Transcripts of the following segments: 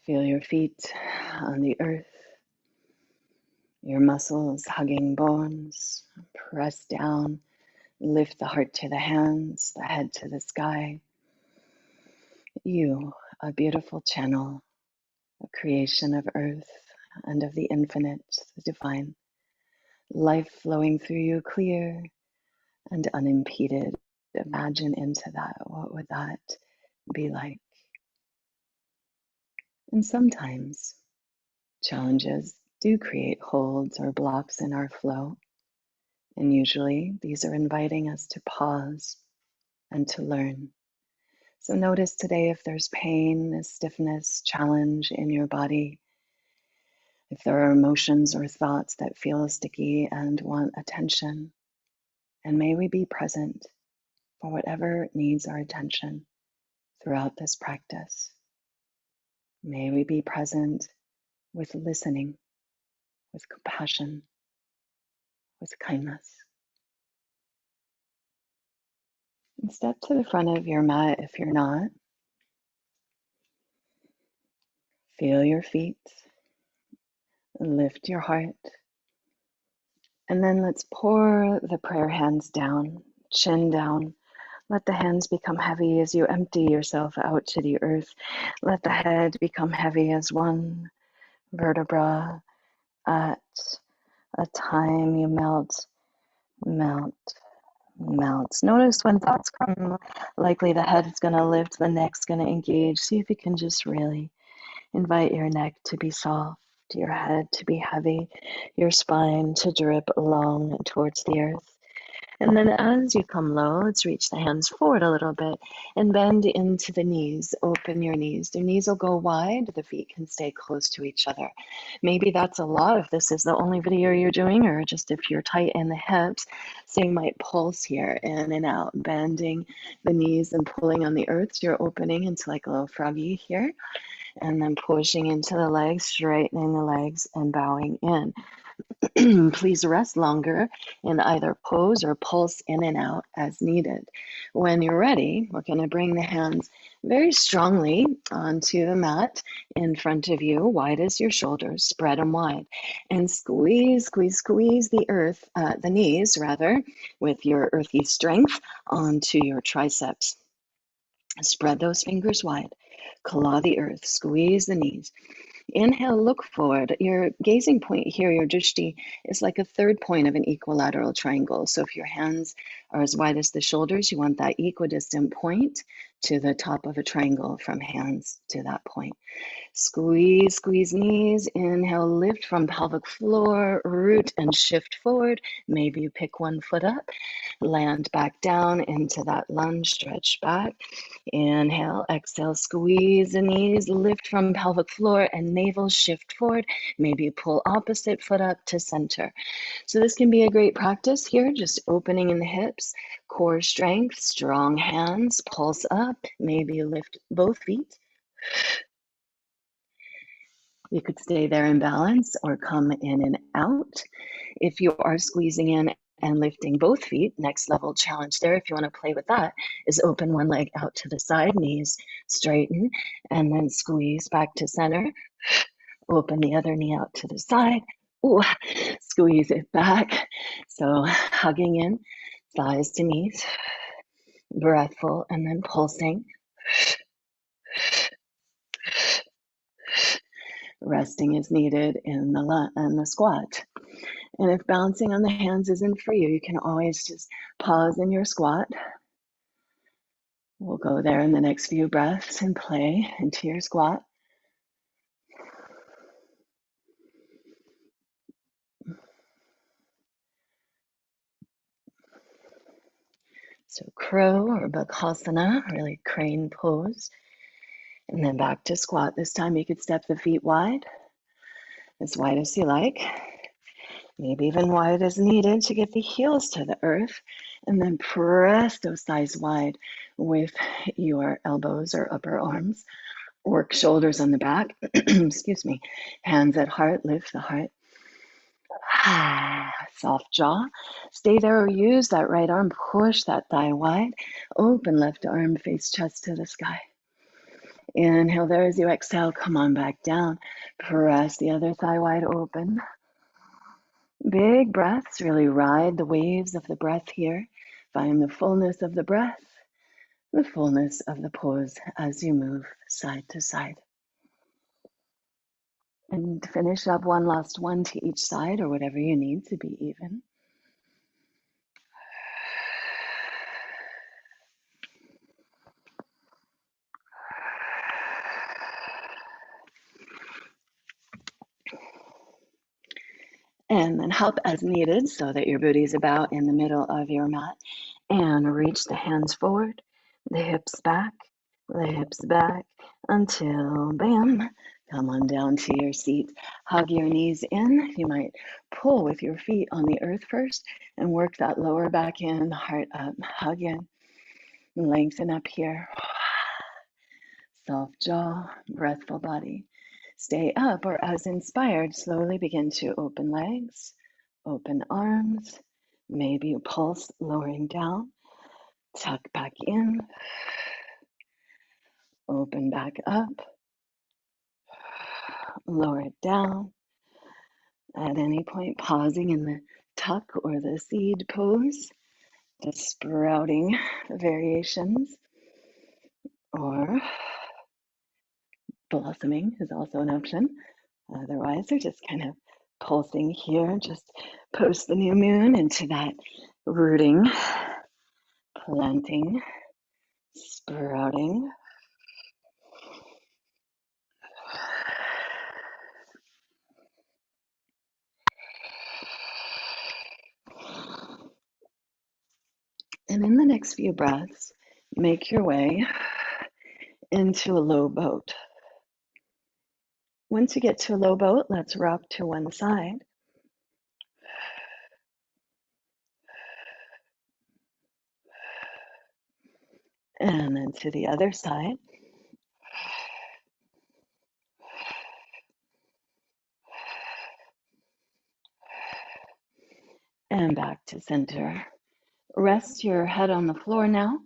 Feel your feet on the earth, your muscles hugging bones. Press down, lift the heart to the hands, the head to the sky. You, a beautiful channel, a creation of earth and of the infinite, the divine. Life flowing through you clear and unimpeded. Imagine into that. What would that be like? And sometimes challenges do create holds or blocks in our flow. And usually these are inviting us to pause and to learn. So notice today if there's pain, stiffness, challenge in your body, if there are emotions or thoughts that feel sticky and want attention. And may we be present for whatever needs our attention throughout this practice. May we be present with listening, with compassion, with kindness. And step to the front of your mat if you're not. Feel your feet, lift your heart, and then let's pour the prayer hands down, chin down. Let the hands become heavy as you empty yourself out to the earth. Let the head become heavy as one vertebra at a time. You melt, melt, melt. Notice when thoughts come, likely the head is going to lift, the neck's going to engage. See if you can just really invite your neck to be soft, your head to be heavy, your spine to drip along towards the earth. And then as you come low, let's reach the hands forward a little bit and bend into the knees. Open your knees. The knees will go wide. The feet can stay close to each other. Maybe that's a lot if this is the only video you're doing, or just if you're tight in the hips. So you might pulse here in and out, bending the knees and pulling on the earth. So you're opening into like a little froggy here. And then pushing into the legs, straightening the legs and bowing in. Please rest longer in either pose or pulse in and out as needed. When you're ready, we're going to bring the hands very strongly onto the mat in front of you, wide as your shoulders, spread them wide, and squeeze, squeeze, squeeze the earth, the knees rather, with your earthy strength onto your triceps. Spread those fingers wide, claw the earth, squeeze the knees. Inhale, look forward. Your gazing point here, your drishti, is like a third point of an equilateral triangle. So if your hands are as wide as the shoulders, you want that equidistant point to the top of a triangle from hands to that point. Squeeze, squeeze knees. Inhale, lift from pelvic floor, root and shift forward. Maybe you pick one foot up, land back down into that lunge, stretch back. Inhale, exhale, squeeze the knees, lift from pelvic floor and navel, shift forward. Maybe pull opposite foot up to center. So this can be a great practice here, just opening in the hips, core strength, strong hands, pulse up, maybe lift both feet. You could stay there in balance or come in and out. If you are squeezing in and lifting both feet, next level challenge there, if you want to play with that, is open one leg out to the side, knees straighten, and then squeeze back to center. Open the other knee out to the side. Ooh, squeeze it back. So hugging in, thighs to knees, breathful, and then pulsing. Resting is needed in the squat. And if bouncing on the hands isn't for you, you can always just pause in your squat. We'll go there in the next few breaths and play into your squat. So crow or bakasana, really crane pose. And then back to squat. This time you could step the feet wide as you like. Maybe even wide as needed to get the heels to the earth. And then press those thighs wide with your elbows or upper arms. Work shoulders on the back. Excuse me. Hands at heart, lift the heart. Soft jaw. Stay there or use that right arm. Push that thigh wide. Open left arm, face chest to the sky. Inhale there as you exhale, come on back down. Press the other thigh wide open. Big breaths, really ride the waves of the breath here. Find the fullness of the breath, the fullness of the pose as you move side to side. And finish up one last one to each side or whatever you need to be even. And then help as needed so that your booty's about in the middle of your mat. And reach the hands forward, the hips back until bam, come on down to your seat. Hug your knees in. You might pull with your feet on the earth first and work that lower back in, heart up, hug in, lengthen up here. Soft jaw, breathful body. Stay up or as inspired, slowly begin to open legs, open arms, maybe a pulse lowering down, tuck back in, open back up, lower it down. At any point, pausing in the tuck or the seed pose, the sprouting variations, or blossoming is also an option. Otherwise, they're just kind of pulsing here, just post the new moon into that rooting, planting, sprouting. And in the next few breaths, make your way into a low boat. Once you get to a low boat, let's rock to one side. And then to the other side. And back to center. Rest your head on the floor now.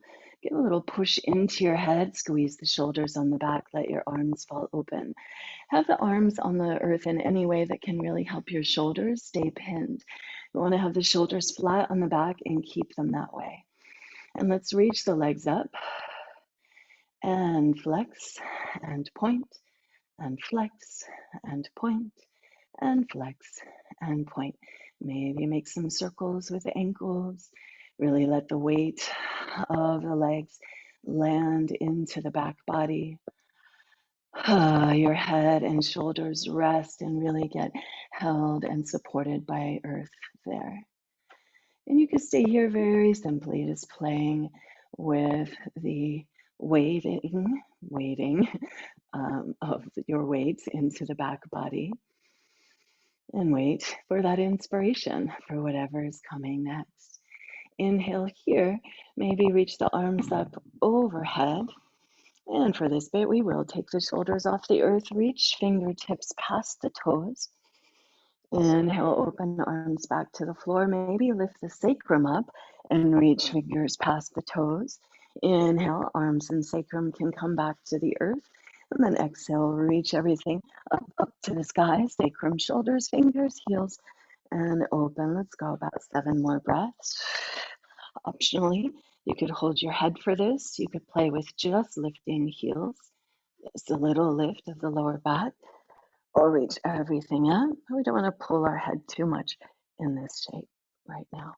Give a little push into your head. Squeeze the shoulders on the back. Let your arms fall open. Have the arms on the earth in any way that can really help your shoulders stay pinned. You want to have the shoulders flat on the back and keep them that way. And let's reach the legs up and flex and point and flex and point and flex and point. Maybe make some circles with the ankles. Really let the weight of the legs land into the back body. Your head and shoulders rest and really get held and supported by earth there. And you can stay here very simply, just playing with the weighting of your weight into the back body. And wait for that inspiration for whatever is coming next. Inhale here, maybe reach the arms up overhead. And for this bit, we will take the shoulders off the earth, reach fingertips past the toes. Inhale, open the arms back to the floor. Maybe lift the sacrum up and reach fingers past the toes. Inhale, arms and sacrum can come back to the earth. And then exhale, reach everything up to the sky. Sacrum, shoulders, fingers, heels, and open. Let's go about 7 more breaths. Optionally, you could hold your head for this. You could play with just lifting heels. Just a little lift of the lower back. Or reach everything up. We don't want to pull our head too much in this shape right now.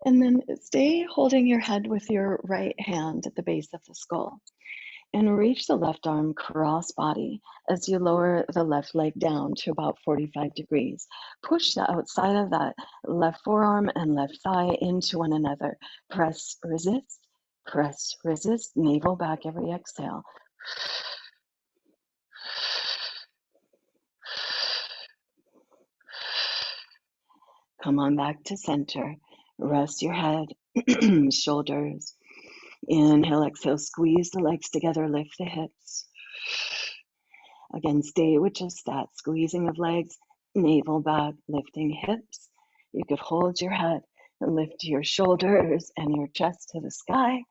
And then stay holding your head with your right hand at the base of the skull. And reach the left arm cross body as you lower the left leg down to about 45 degrees. Push the outside of that left forearm and left thigh into one another. Press, resist, navel back every exhale. Come on back to center. Rest your head, shoulders. Inhale, exhale, squeeze the legs together, lift the hips. Again, stay with just that squeezing of legs, navel back, lifting hips. You could hold your head and lift your shoulders and your chest to the sky.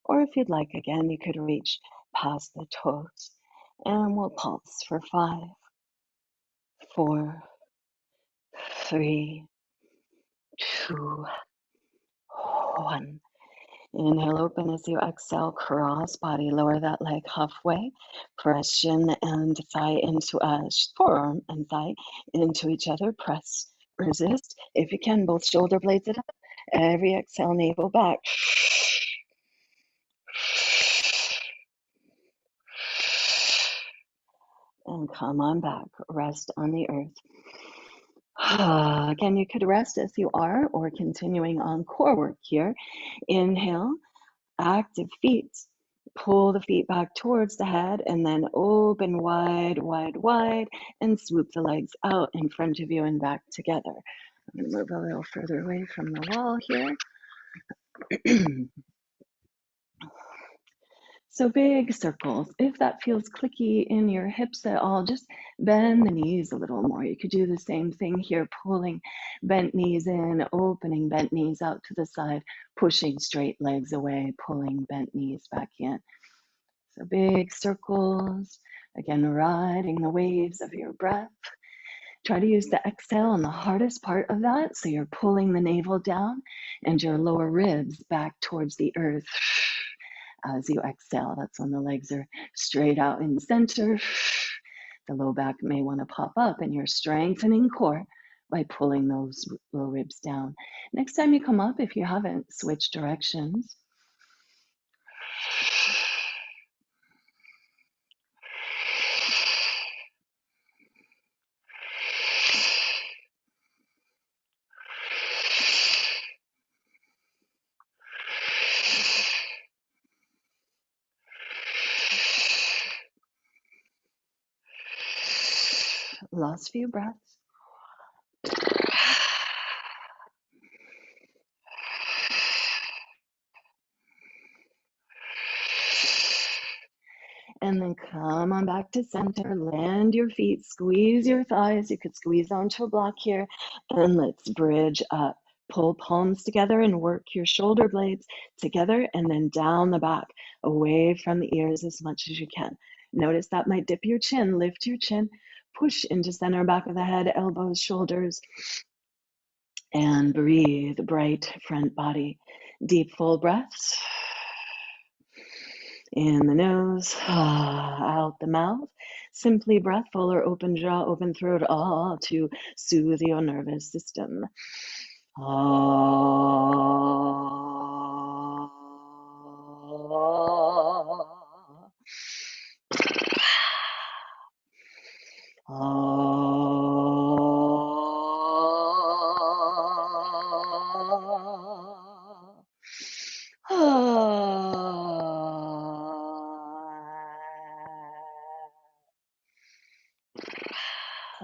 Or if you'd like, again, you could reach past the toes. And we'll pulse for 5, 4, 3, 2, 1. Inhale, open as you exhale, cross body, lower that leg halfway. Press shin and thigh into forearm and thigh into each other. Press, resist. If you can, both shoulder blades it up. Every exhale, navel back. And come on back. Rest on the earth. Again, you could rest as you are or continuing on core work here. Inhale. Active feet. Pull the feet back towards the head and then open wide, wide, wide, and swoop the legs out in front of you and back together. I'm going to move a little further away from the wall here. So big circles. If that feels clicky in your hips at all, just bend the knees a little more. You could do the same thing here, pulling bent knees in, opening bent knees out to the side, pushing straight legs away, pulling bent knees back in. So big circles, again, riding the waves of your breath. Try to use the exhale on the hardest part of that. So you're pulling the navel down and your lower ribs back towards the earth. As you exhale, that's when the legs are straight out in center. The low back may want to pop up and you're strengthening core by pulling those low ribs down. Next time you come up, if you haven't, switch directions. Last few breaths. And then come on back to center, land your feet, squeeze your thighs. You could squeeze onto a block here, and let's bridge up. Pull palms together and work your shoulder blades together and then down the back, away from the ears as much as you can. Notice that might dip your chin, lift your chin, push into center, back of the head, elbows, shoulders, and breathe, bright front body. Deep, full breaths. In the nose, out the mouth. Simply breathful or open jaw, open throat, to soothe your nervous system.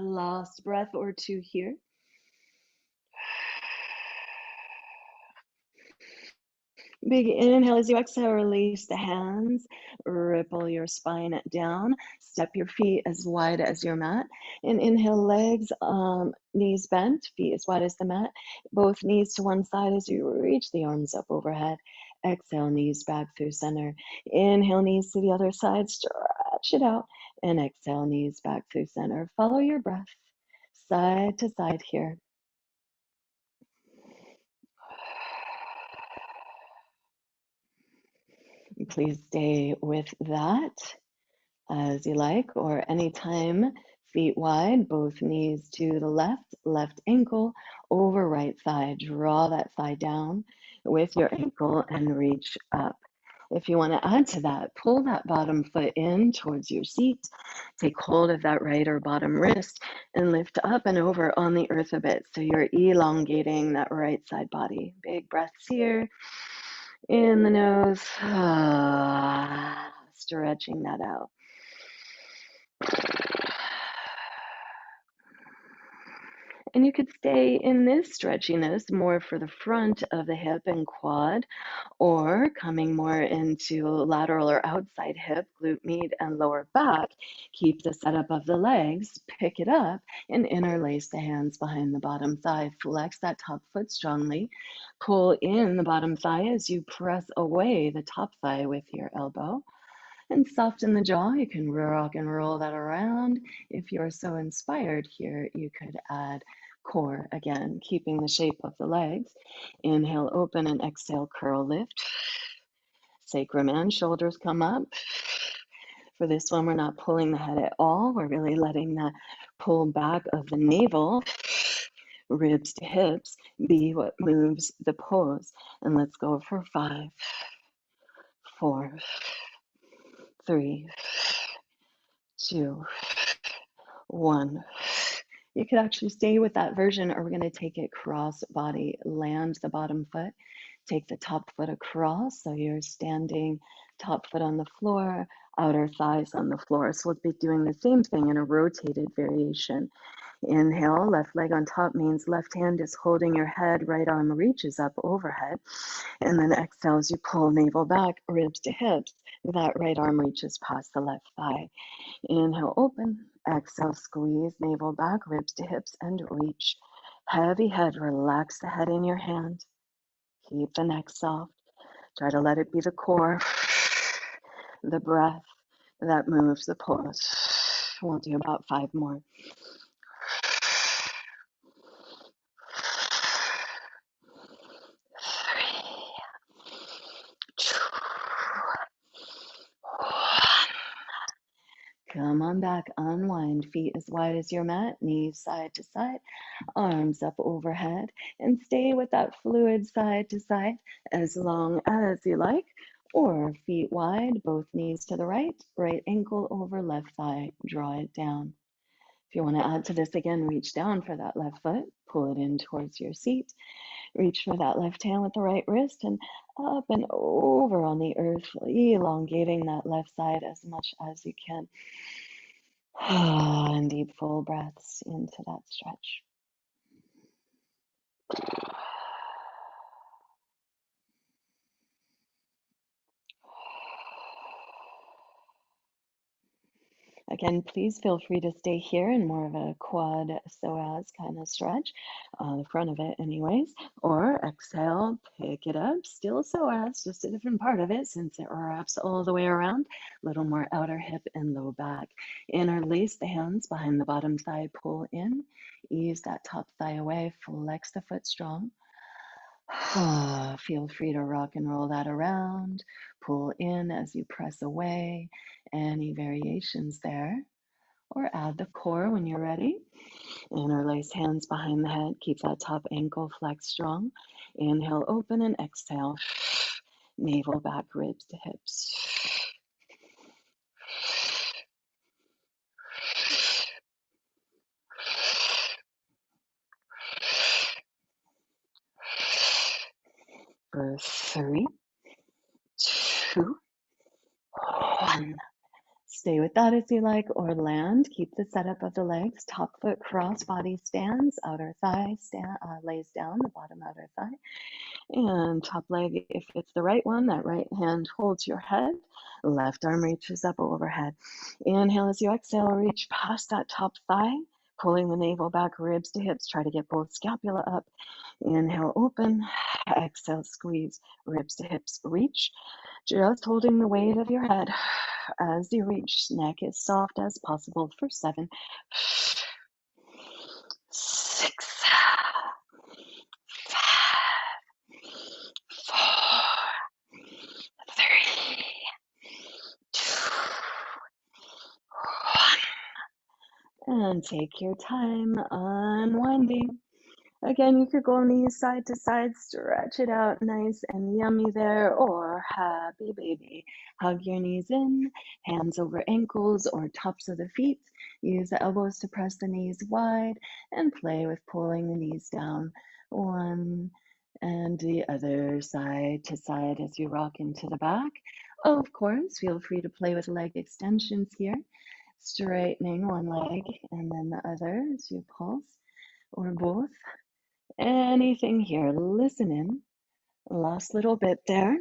Last breath or two here. Big inhale as you exhale, release the hands, ripple your spine down, step your feet as wide as your mat. And inhale, legs, knees bent, feet as wide as the mat, both knees to one side as you reach the arms up overhead. Exhale, knees back through center. Inhale, knees to the other side, stretch it out. And exhale, knees back through center. Follow your breath, side to side here. Please stay with that as you like, or anytime, feet wide, both knees to the left ankle over right thigh. Draw that thigh down with your ankle and reach up. If you want to add to that, pull that bottom foot in towards your seat. Take hold of that right or bottom wrist and lift up and over on the earth a bit. So you're elongating that right side body. Big breaths here. In the nose, stretching that out. And you could stay in this stretchiness more for the front of the hip and quad, Or coming more into lateral or outside hip, glute med, and lower back, keep the setup of the legs, pick it up, and interlace the hands behind the bottom thigh. Flex that top foot strongly. Pull in the bottom thigh as you press away the top thigh with your elbow. And soften the jaw. You can rock and roll that around. If you're so inspired here, you could add core again, keeping the shape of the legs. Inhale, open, and exhale, curl, lift. Sacrum and shoulders come up. For this one, we're not pulling the head at all. We're really letting that pull back of the navel, ribs to hips, be what moves the pose. And let's go for 5, 4, 3, 2, 1. You could actually stay with that version, or we're going to take it cross body, land the bottom foot, take the top foot across. So you're standing top foot on the floor, outer thighs on the floor. So we'll be doing the same thing in a rotated variation. Inhale, left leg on top means left hand is holding your head, right arm reaches up overhead. And then exhale as you pull navel back, ribs to hips. That right arm reaches past the left thigh. Inhale, open. Exhale, squeeze navel back, ribs to hips, and reach. Heavy head, relax the head in your hand. Keep the neck soft. Try to let it be the core, the breath that moves the pose. We'll do about 5 more. Come on back, unwind, feet as wide as your mat, knees side to side, arms up overhead, and stay with that fluid side to side as long as you like, or feet wide, both knees to the right, right ankle over left thigh, draw it down. If you want to add to this again, reach down for that left foot, pull it in towards your seat, reach for that left hand with the right wrist, and up and over on the earth, elongating that left side as much as you can. And deep full breaths into that stretch. Again, please feel free to stay here in more of a quad psoas kind of stretch, the front of it anyways, or exhale, pick it up, still psoas, just a different part of it since it wraps all the way around, a little more outer hip and low back. Interlace the hands behind the bottom thigh, pull in, ease that top thigh away, flex the foot strong. Feel free to rock and roll that around, pull in as you press away, any variations there, or add the core when you're ready. Interlace hands behind the head, keep that top ankle flexed strong. Inhale, open, and exhale, navel back, ribs to hips. For 3, 2, 1. Stay with that as you like, or land. Keep the setup of the legs. Top foot cross, body stands, outer thigh lays down, the bottom outer thigh. And top leg, if it's the right one, that right hand holds your head. Left arm reaches up overhead. Inhale as you exhale, reach past that top thigh, pulling the navel back, ribs to hips. Try to get both scapula up. Inhale, open. Exhale, squeeze, ribs to hips, reach. Just holding the weight of your head as you reach. Neck as soft as possible for 7, 6, 5, 4, 3, 2, 1. And take your time unwinding. Again, you could go knees side to side, stretch it out nice and yummy there, or happy baby. Hug your knees in, hands over ankles or tops of the feet. Use the elbows to press the knees wide and play with pulling the knees down. One and the other side to side as you rock into the back. Of course, feel free to play with leg extensions here, straightening one leg and then the other as you pulse, or both. Anything here, listen in. Last little bit there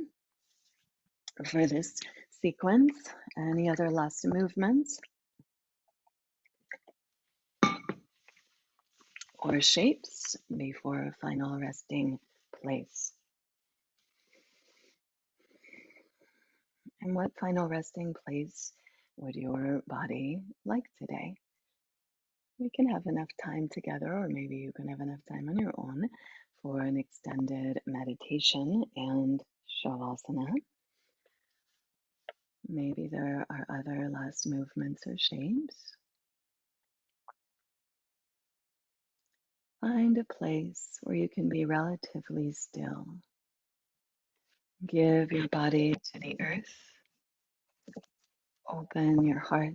for this sequence. Any other last movements or shapes before a final resting place? And what final resting place would your body like today? We can have enough time together, or maybe you can have enough time on your own for an extended meditation and shavasana. Maybe there are other last movements or shapes. Find a place where you can be relatively still. Give your body to the earth. Open your heart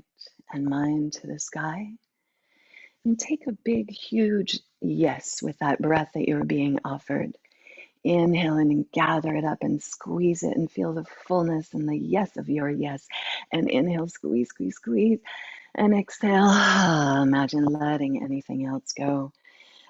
and mind to the sky. And take a big, huge yes with that breath that you're being offered. Inhale in and gather it up and squeeze it and feel the fullness and the yes of your yes. And inhale, squeeze, squeeze, squeeze. And exhale, imagine letting anything else go.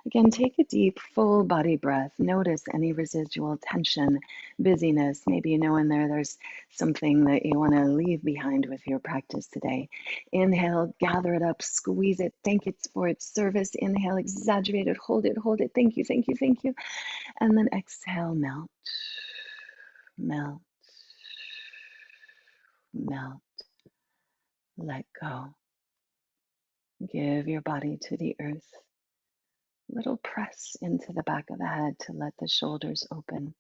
Again, take a deep, full body breath. Notice any residual tension, busyness. Maybe you know in there's something that you want to leave behind with your practice today. Inhale, gather it up, squeeze it, thank it for its service. Inhale, exaggerate it, hold it, hold it. Thank you, thank you, thank you. And then exhale, melt, melt, melt. Let go. Give your body to the earth. Little press into the back of the head to let the shoulders open,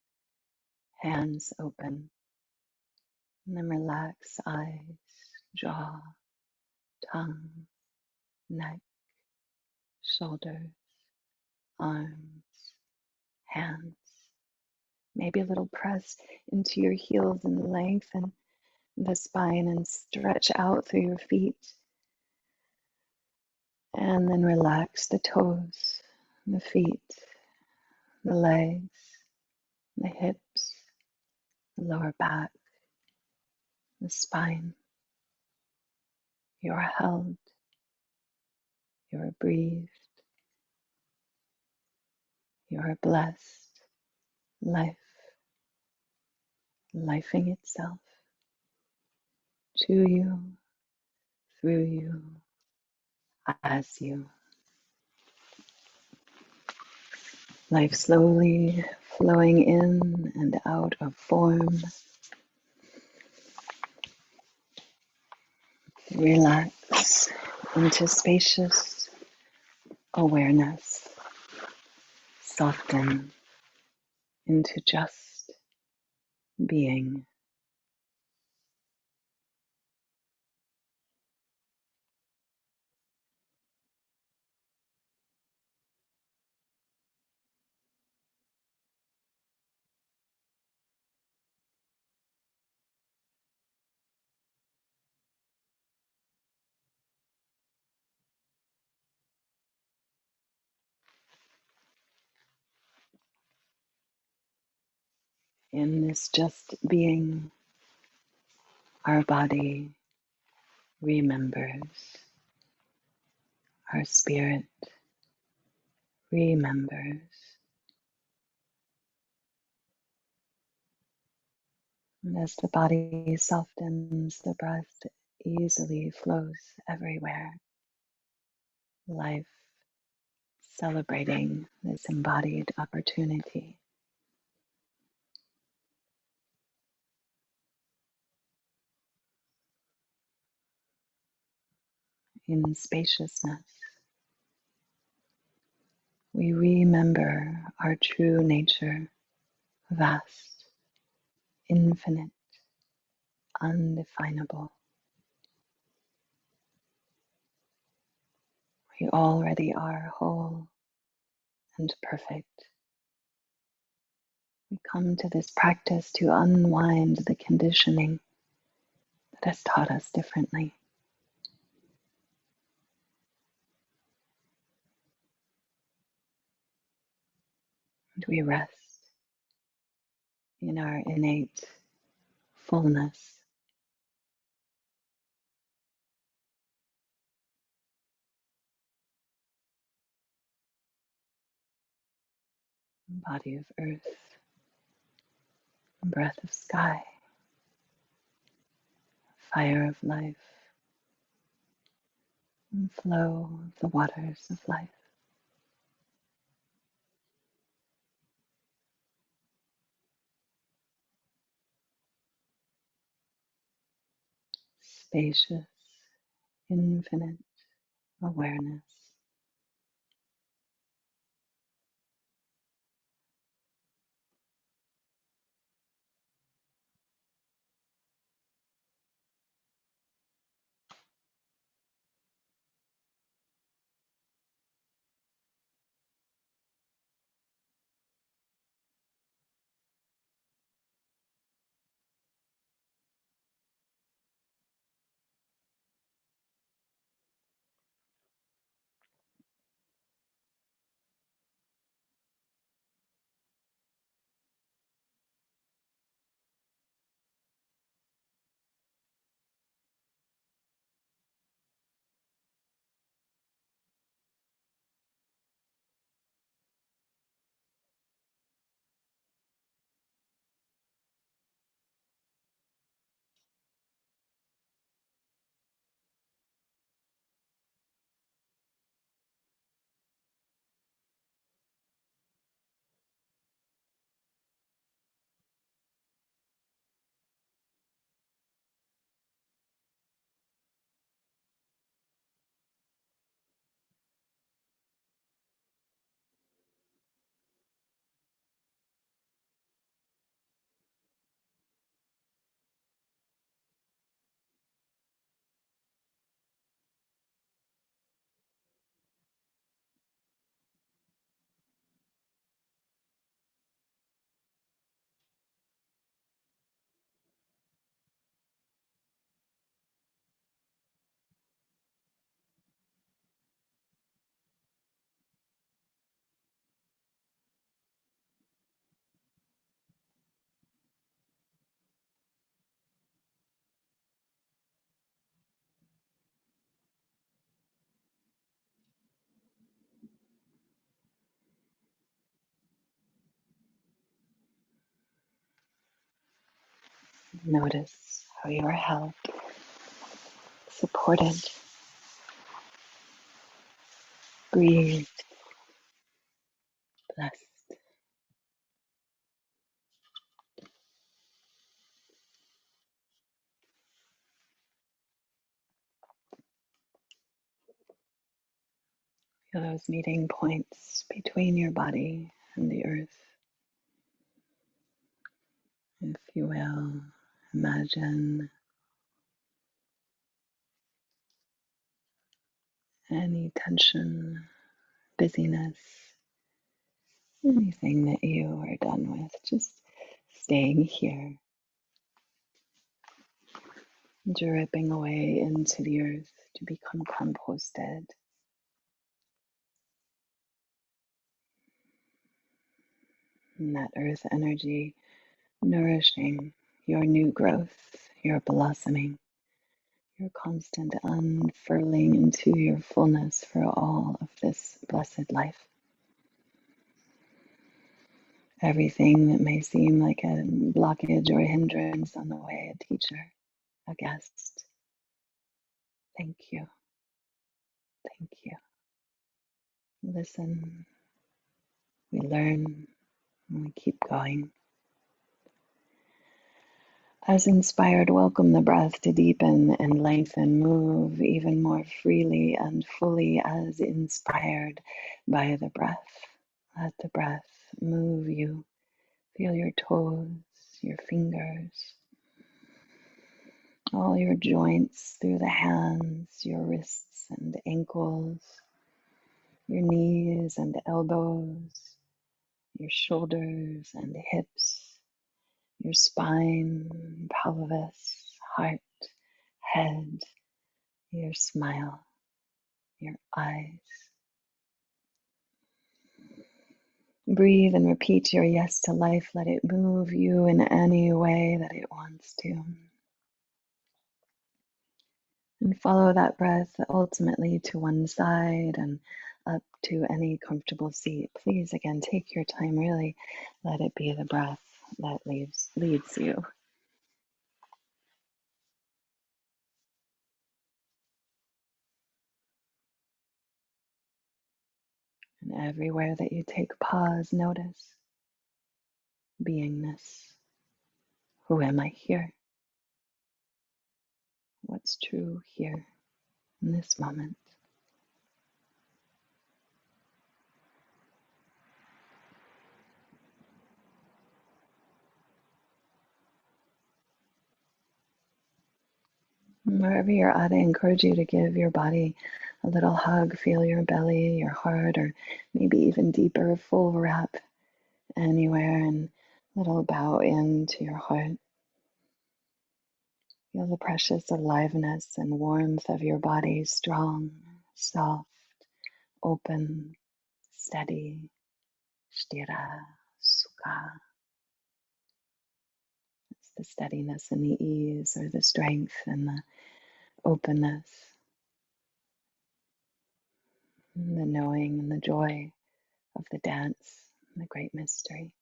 hands open. And then relax eyes, jaw, tongue, neck, shoulders, arms, hands. Maybe a little press into your heels and lengthen the spine and stretch out through your feet. And then relax the toes, the feet, the legs, the hips, the lower back, the spine. You are held, you are breathed, you are blessed. Life, lifing itself to you, through you, as you. Life slowly flowing in and out of form. Relax into spacious awareness. Soften into just being. In this just being, our body remembers, our spirit remembers. And as the body softens, the breath easily flows everywhere. Life celebrating this embodied opportunity. In spaciousness, we remember our true nature, vast, infinite, undefinable. We already are whole and perfect. We come to this practice to unwind the conditioning that has taught us differently. And we rest in our innate fullness, body of earth, breath of sky, fire of life, and flow of the waters of life. Spacious, infinite awareness. Notice how you are held, supported, breathed, blessed. Feel those meeting points between your body and the earth. If you will, imagine any tension, busyness, anything that you are done with, just staying here, dripping away into the earth to become composted. And that earth energy nourishing your new growth, your blossoming, your constant unfurling into your fullness for all of this blessed life. Everything that may seem like a blockage or a hindrance on the way, a teacher, a guest. Thank you. Thank you. Listen, we learn, and we keep going. As inspired, welcome the breath to deepen and lengthen, move even more freely and fully as inspired by the breath. Let the breath move you. Feel your toes, your fingers, all your joints through the hands, your wrists and ankles, your knees and elbows, your shoulders and hips, your spine, pelvis, heart, head, your smile, your eyes. Breathe and repeat your yes to life. Let it move you in any way that it wants to. And follow that breath ultimately to one side and up to any comfortable seat. Please, again, take your time, really let it be the breath that leads you. And everywhere that you take pause, notice beingness. Who am I here? What's true here in this moment? And wherever you're at, I encourage you to give your body a little hug. Feel your belly, your heart, or maybe even deeper, full wrap anywhere, and little bow into your heart. Feel the precious aliveness and warmth of your body, strong, soft, open, steady. Sthira, sukha. It's the steadiness and the ease, or the strength and the openness, and the knowing and the joy of the dance and the great mystery.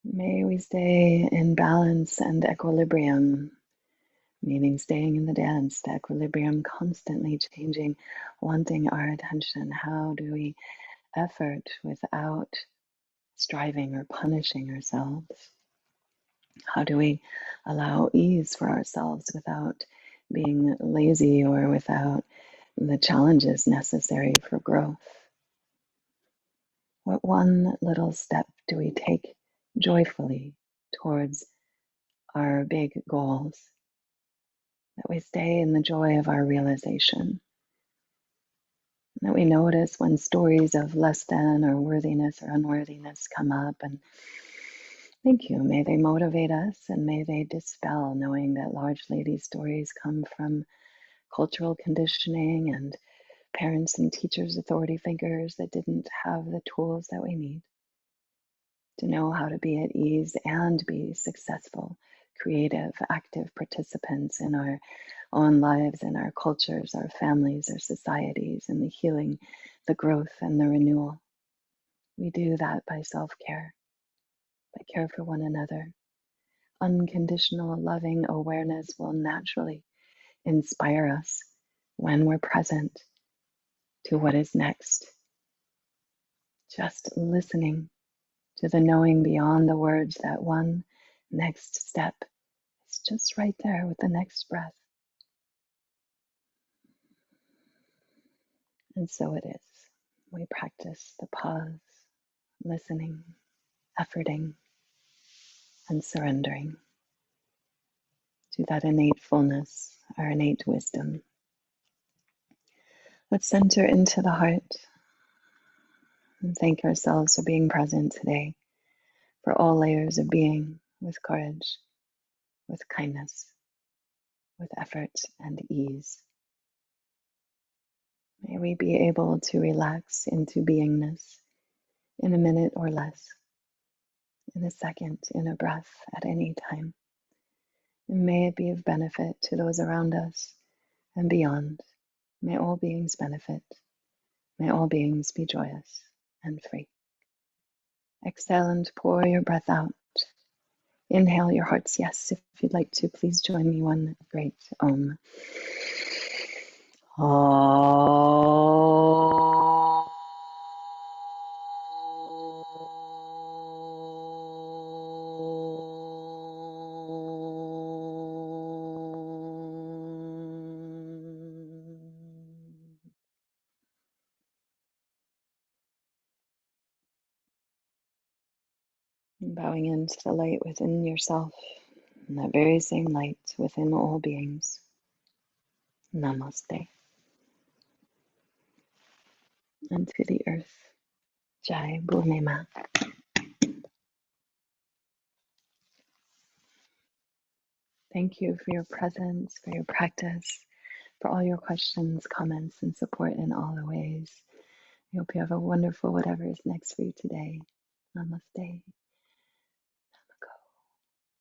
May we stay in balance and equilibrium, meaning staying in the dance, the equilibrium, constantly changing, wanting our attention. How do we effort without striving or punishing ourselves? How do we allow ease for ourselves without being lazy or without the challenges necessary for growth? What one little step do we take joyfully towards our big goals? That we stay in the joy of our realization. That we notice when stories of less than or worthiness or unworthiness come up, and thank you. May they motivate us and may they dispel, knowing that largely these stories come from cultural conditioning and parents and teachers, authority figures that didn't have the tools that we need to know how to be at ease and be successful, creative, active participants in our own lives, in our cultures, our families, our societies, in the healing, the growth, and the renewal. We do that by self-care, by care for one another. Unconditional loving awareness will naturally inspire us when we're present to what is next. Just listening to the knowing beyond the words, that one next step is just right there with the next breath. And so it is. We practice the pause, listening, efforting, and surrendering to that innate fullness, our innate wisdom. Let's center into the heart and thank ourselves for being present today, for all layers of being, with courage, with kindness, with effort and ease. May we be able to relax into beingness in a minute or less, in a second, in a breath, at any time. And may it be of benefit to those around us and beyond. May all beings benefit. May all beings be joyous and free. Exhale and pour your breath out. Inhale your heart's yes. If you'd like to, please join me one great Om. Om. Bowing into the light within yourself, and that very same light within all beings. Namaste. And to the earth. Jai Bhumima. Thank you for your presence, for your practice, for all your questions, comments, and support in all the ways. I hope you have a wonderful whatever is next for you today. Namaste.